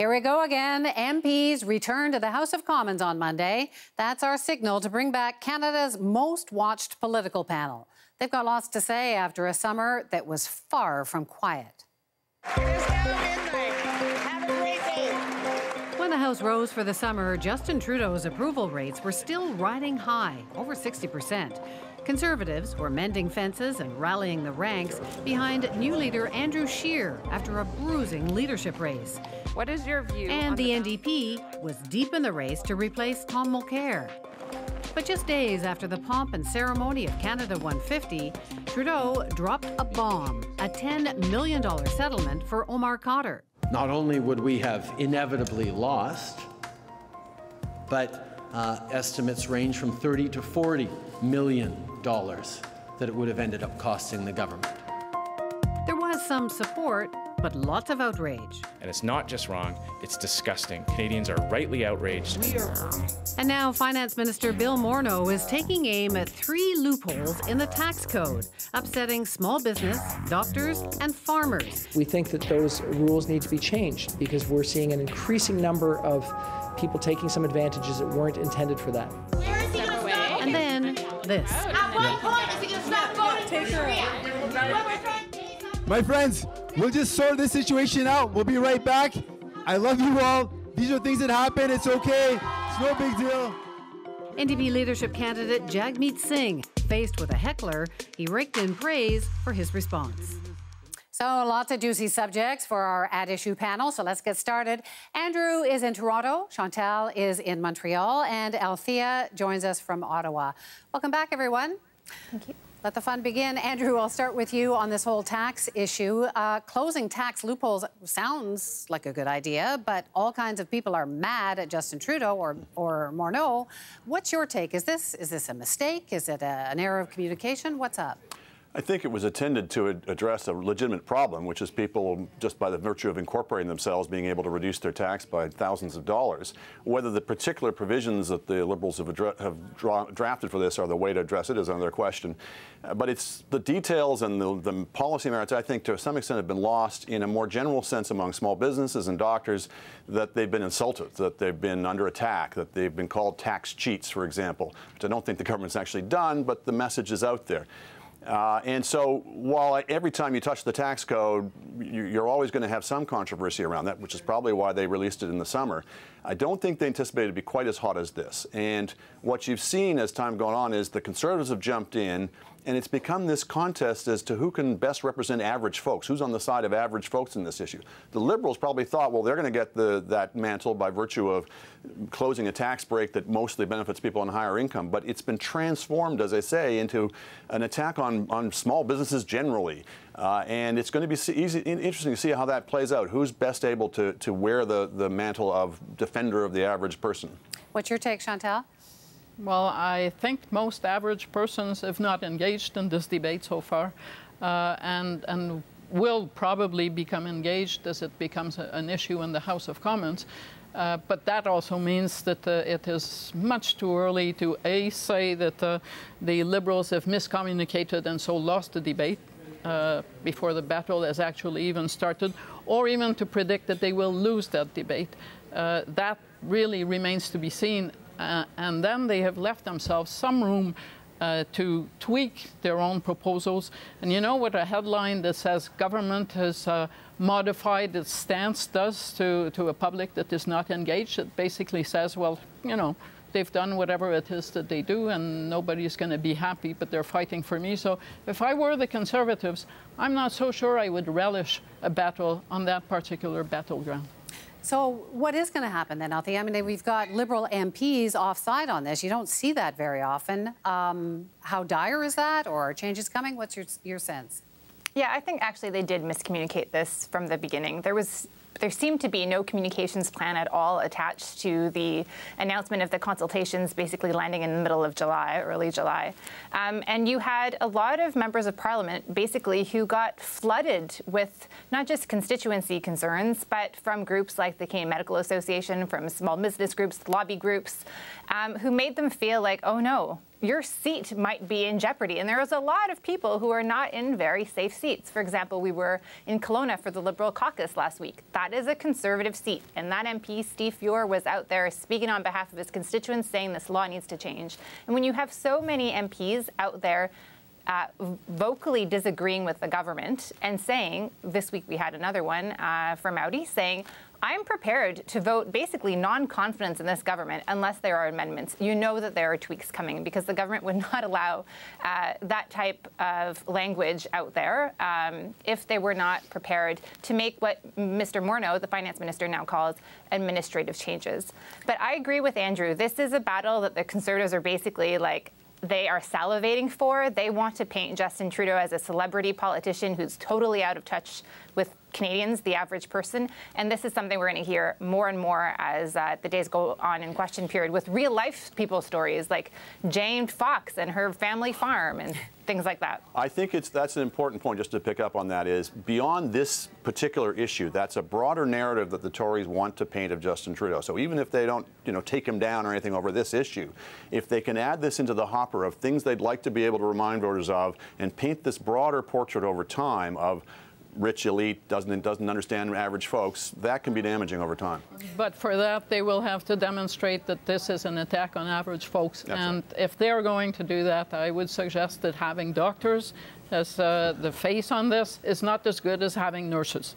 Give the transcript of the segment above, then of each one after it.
Here we go again. MPs return to the House of Commons on Monday. That's our signal to bring back Canada's most watched political panel. They've got lots to say after a summer that was far from quiet. It is now midnight. Have a great day. When the House rose for the summer, Justin Trudeau's approval rates were still riding high, over 60%. Conservatives were mending fences and rallying the ranks behind new leader Andrew Scheer after a bruising leadership race. What is your view? And the NDP was deep in the race to replace Tom Mulcair. But just days after the pomp and ceremony of Canada 150, Trudeau dropped a bomb, a $10 million settlement for Omar Khadr. Not only would we have inevitably lost, but estimates range from $30 to $40 million that it would have ended up costing the government. There was some support, but lots of outrage. And it's not just wrong, it's disgusting. Canadians are rightly outraged. And now Finance Minister Bill Morneau is taking aim at 3 loopholes in the tax code, upsetting small business, doctors, and farmers. We think that those rules need to be changed because we're seeing an increasing number of people taking some advantages that weren't intended for that. Where is he going to stop? And then this. At what point is he going to stop voting for Sharia? My friends, we'll just sort this situation out. We'll be right back. I love you all. These are things that happen. It's okay. It's no big deal. NDP leadership candidate Jagmeet Singh, faced with a heckler, he raked in praise for his response. So lots of juicy subjects for our at-issue panel, so let's get started. Andrew is in Toronto, Chantal is in Montreal, and Althea joins us from Ottawa. Welcome back, everyone. Thank you. Let the fun begin. Andrew, I'll start with you on this whole tax issue. Closing tax loopholes sounds like a good idea, but all kinds of people are mad at Justin Trudeau or Morneau. What's your take? Is this a mistake? Is it an error of communication? What's up? I think it was intended to address a legitimate problem, which is people, just by the virtue of incorporating themselves, being able to reduce their tax by thousands of dollars. Whether the particular provisions that the Liberals have drafted for this are the way to address it is another question. But it's the details and the policy merits, I think, to some extent have been lost in a more general sense among small businesses and doctors, that they've been insulted, that they've been under attack, that they've been called tax cheats, for example, which I don't think the government's actually done, but the message is out there. And so while every time you touch the tax code, you're always going to have some controversy around that, which is probably why they released it in the summer, I don't think they anticipated it to be quite as hot as this. And what you've seen as time gone on is the Conservatives have jumped in, and it's become this contest as to who can best represent average folks, who's on the side of average folks in this issue. The Liberals probably thought, well, they're going to get that mantle by virtue of closing a tax break that mostly benefits people on higher income. But it's been transformed, as I say, into an attack on small businesses generally. And it's going to be interesting to see how that plays out. Who's best able to wear the mantle of defender of the average person? What's your take, Chantal? Well, I think most average persons have not engaged in this debate so far, and will probably become engaged as it becomes an issue in the House of Commons. But that also means that it is much too early to say that the Liberals have miscommunicated and so lost the debate before the battle has actually even started, or even to predict that they will lose that debate. That really remains to be seen. And then they have left themselves some room to tweak their own proposals. And you know what a headline that says government has modified its stance does to a public that is not engaged? It basically says, well, you know, they've done whatever it is that they do, and nobody's going to be happy, but they're fighting for me. So if I were the Conservatives, I'm not so sure I would relish a battle on that particular battleground. So what is going to happen then, Althea? I mean, we've got Liberal MPs offside on this. You don't see that very often. How dire is that, or are changes coming? What's your sense? Yeah, I think actually they did miscommunicate this from the beginning. There seemed to be no communications plan at all attached to the announcement of the consultations basically landing in the middle of July, early July. And you had a lot of members of Parliament basically who got flooded with not just constituency concerns, but from groups like the Canadian Medical Association, from small business groups, lobby groups, who made them feel like, oh no, your seat might be in jeopardy. And there was a lot of people who are not in very safe seats. For example, we were in Kelowna for the Liberal caucus last week. That is a Conservative seat, and that MP, Steve Fuhr, was out there speaking on behalf of his constituents, saying this law needs to change. And when you have so many MPs out there vocally disagreeing with the government and saying, this week we had another one from Audi saying, I'm prepared to vote basically non-confidence in this government unless there are amendments. You know that there are tweaks coming because the government would not allow that type of language out there if they were not prepared to make what Mr. Morneau, the finance minister, now calls administrative changes. But I agree with Andrew. This is a battle that the Conservatives are basically like, they are salivating for. They want to paint Justin Trudeau as a celebrity politician who's totally out of touch with Canadians, the average person. And this is something we're going to hear more and more as the days go on in question period with real life people stories like Jane Fox and her family farm and things like that. I think that's an important point just to pick up on that is beyond this particular issue, that's a broader narrative that the Tories want to paint of Justin Trudeau. So even if they don't, take him down or anything over this issue, if they can add this into the hopper of things they'd like to be able to remind voters of and paint this broader portrait over time of rich elite doesn't understand average folks, that can be damaging over time. But for that, they will have to demonstrate that this is an attack on average folks. That's and right. If they're going to do that, I would suggest that having doctors as the face on this is not as good as having nurses.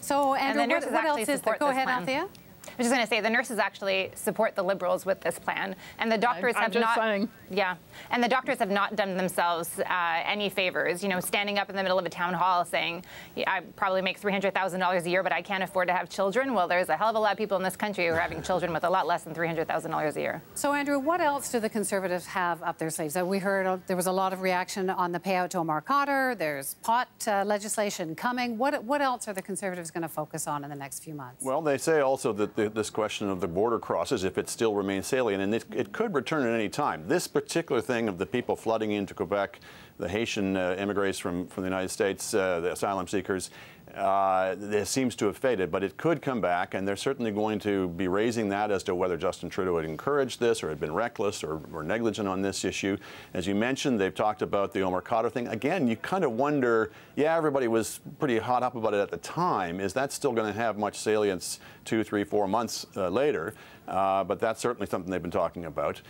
So, Andrew, what else is there? Go ahead, Althea. I was just going to say the nurses actually support the Liberals with this plan, and the doctors have not. Saying. Yeah, and the doctors have not done themselves any favors. Standing up in the middle of a town hall saying, "I probably make $300,000 a year, but I can't afford to have children." Well, there's a hell of a lot of people in this country who are having children with a lot less than $300,000 a year. So, Andrew, what else do the Conservatives have up their sleeves? We heard there was a lot of reaction on the payout to Omar Khadr. There's pot legislation coming. What else are the Conservatives going to focus on in the next few months? Well, they say also that this question of the border crosses, if it still remains salient, and it could return at any time. This particular thing of the people flooding into Quebec, the Haitian immigrants from the United States, the asylum seekers, it seems to have faded, but it could come back, and they're certainly going to be raising that as to whether Justin Trudeau had encouraged this or had been reckless or negligent on this issue. As you mentioned, they've talked about the Omar Khadr thing. Again, you kind of wonder, yeah, everybody was pretty hot up about it at the time. Is that still going to have much salience 2, 3, 4 months later? But that's certainly something they've been talking about.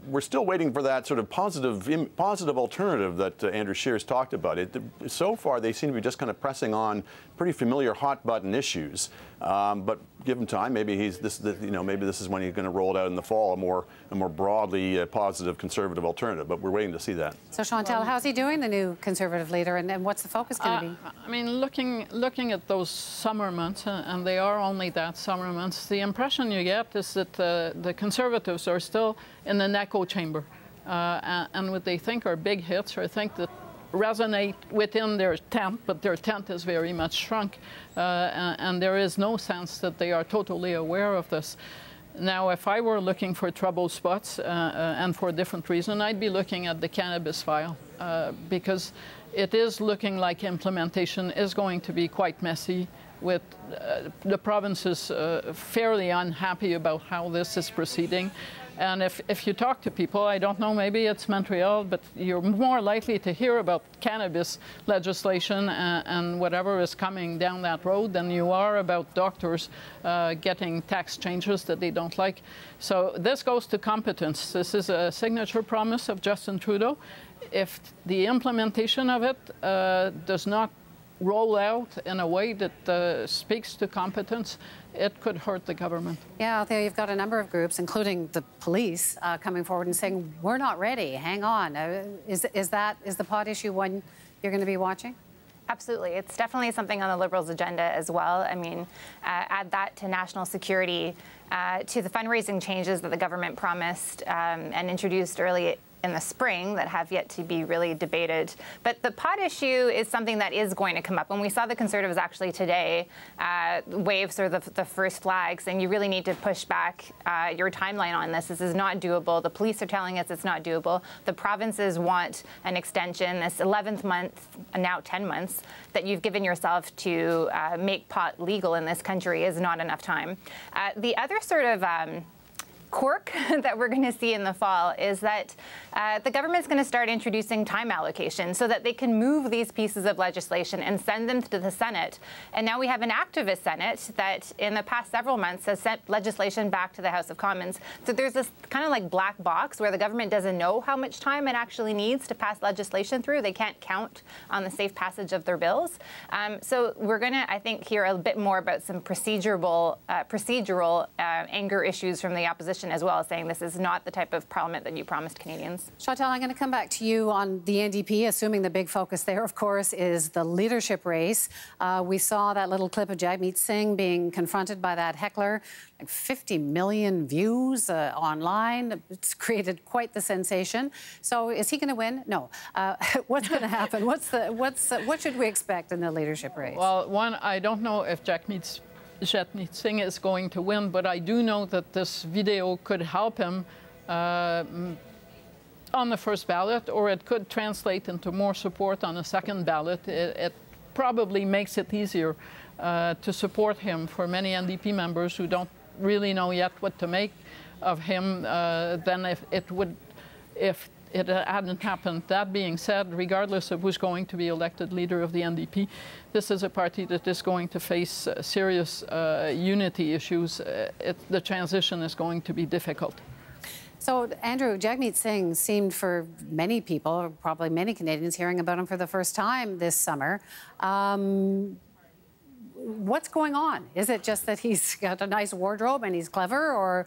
We're still waiting for that sort of positive alternative that Andrew Scheer's talked about. So far, they seem to be just kind of pressing on pretty familiar hot-button issues. But give him time. Maybe maybe this is when he's going to roll it out in the fall, a more broadly positive Conservative alternative. But we're waiting to see that. So, Chantal, how's he doing, the new Conservative leader, and what's the focus going to be? I mean, looking at those summer months, and they are only that summer months, the impression you get is that the Conservatives are still in an echo chamber, and what they think are big hits, or think that resonate within their tent, but their tent is very much shrunk, and there is no sense that they are totally aware of this. Now, if I were looking for trouble spots, and for a different reason, I'd be looking at the cannabis file, because it is looking like implementation is going to be quite messy, with the provinces fairly unhappy about how this is proceeding. And if you talk to people, I don't know, maybe it's Montreal, but you're more likely to hear about cannabis legislation and whatever is coming down that road than you are about doctors getting tax changes that they don't like. So this goes to competence. This is a signature promise of Justin Trudeau. If the implementation of it does not roll out in a way that speaks to competence, it could hurt the government. Yeah, Althea, you've got a number of groups, including the police, coming forward and saying, we're not ready, hang on. Is the pot issue one you're going to be watching? Absolutely. It's definitely something on the Liberals' agenda as well. I mean, add that to national security, to the fundraising changes that the government promised and introduced early in the spring that have yet to be really debated. But the pot issue is something that is going to come up. And we saw the Conservatives actually today wave sort of the first flags, and you really need to push back your timeline on this. This is not doable. The police are telling us it's not doable. The provinces want an extension. This 11th month, now 10 months, that you've given yourself to make pot legal in this country is not enough time. The other sort of quirk that we're going to see in the fall is that the government's going to start introducing time allocation so that they can move these pieces of legislation and send them to the Senate. And now we have an activist Senate that in the past several months has sent legislation back to the House of Commons. So there's this kind of like black box where the government doesn't know how much time it actually needs to pass legislation through. They can't count on the safe passage of their bills. So we're going to, I think, hear a bit more about some procedural anger issues from the opposition as well, saying this is not the type of parliament that you promised Canadians. Chantal, I'm going to come back to you on the NDP, assuming the big focus there, of course, is the leadership race. We saw that little clip of Jagmeet Singh being confronted by that heckler. Like 50 million views online. It's created quite the sensation. So is he going to win? No. What's going to happen? What should we expect in the leadership race? Well, one, I don't know if Jagmeet Singh is going to win, but I do know that this video could help him on the first ballot, or it could translate into more support on the second ballot. It probably makes it easier to support him for many NDP members who don't really know yet what to make of him than if it hadn't happened. That being said, regardless of who's going to be elected leader of the NDP, this is a party that is going to face serious unity issues. The transition is going to be difficult. So, Andrew, Jagmeet Singh seemed for many people, or probably many Canadians, hearing about him for the first time this summer. What's going on? Is it just that he's got a nice wardrobe and he's clever, or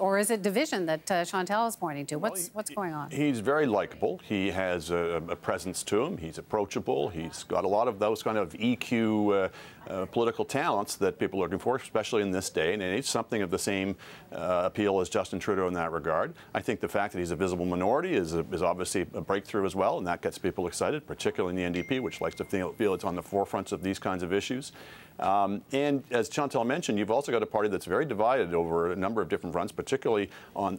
or is it division that Chantal is pointing to? What's going on? He's very likable. He has a presence to him. He's approachable. He's got a lot of those kind of EQ political talents that people are looking for, especially in this day and age. Something of the same appeal as Justin Trudeau in that regard. I think the fact that he's a visible minority is obviously a breakthrough as well, and that gets people excited, particularly in the NDP, which likes to feel it's on the forefront of these kinds of issues. And as Chantal mentioned, you've also got a party that's very divided over a number of different fronts, particularly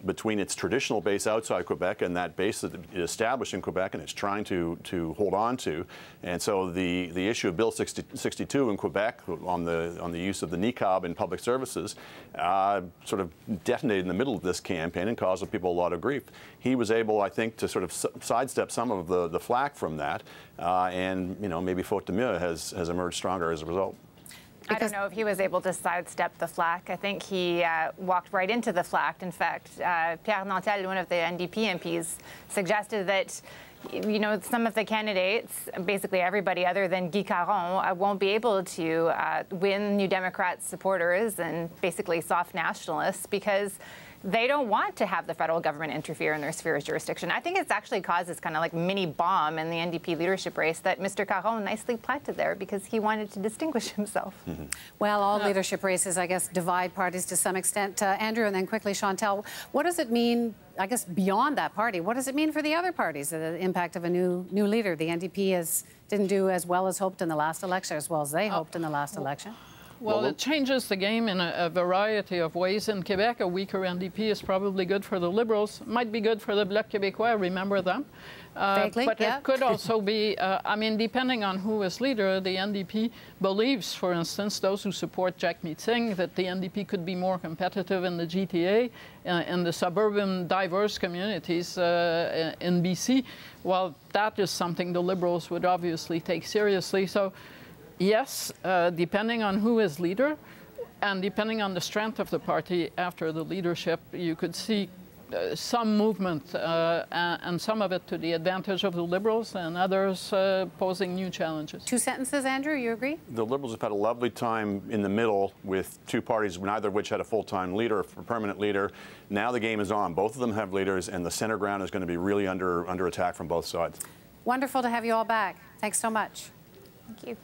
between its traditional base outside Quebec and that base that it established in Quebec and it's trying to hold on to. And so the issue of Bill 62 in Quebec on the use of the niqab in public services sort of detonated in the middle of this campaign and caused people a lot of grief. He was able, I think, to sort of sidestep some of the flack from that, and maybe Faute de mieux has emerged stronger as a result. I don't know if he was able to sidestep the flack. I think he walked right into the flack. In fact, Pierre Nantel, one of the NDP MPs, suggested that some of the candidates, basically everybody other than Guy Caron, won't be able to win New Democrats supporters and basically soft nationalists because they don't want to have the federal government interfere in their sphere of jurisdiction. I think it's actually caused this kind of like mini bomb in the NDP leadership race that Mr. Caron nicely planted there because he wanted to distinguish himself. Mm-hmm. Well, all leadership races, I guess, divide parties to some extent. Andrew, and then quickly, Chantal, what does it mean, I guess, beyond that party? What does it mean for the other parties, the impact of a new leader? The NDP didn't do as well as hoped in the last election, as well as they hoped in the last election. Well, it changes the game in a variety of ways. In Quebec, a weaker NDP is probably good for the Liberals. Might be good for the Bloc Québécois, remember them. Vaguely, but yeah. It could also be, I mean, depending on who is leader, the NDP believes, for instance, those who support Jagmeet Singh, that the NDP could be more competitive in the GTA, in the suburban diverse communities in BC. Well, that is something the Liberals would obviously take seriously. So, yes, depending on who is leader and depending on the strength of the party after the leadership, you could see some movement and some of it to the advantage of the Liberals and others posing new challenges. 2 sentences, Andrew, you agree? The Liberals have had a lovely time in the middle with two parties, neither of which had a full-time leader, a permanent leader. Now the game is on. Both of them have leaders, and the center ground is going to be really under attack from both sides. Wonderful to have you all back. Thanks so much. Thank you.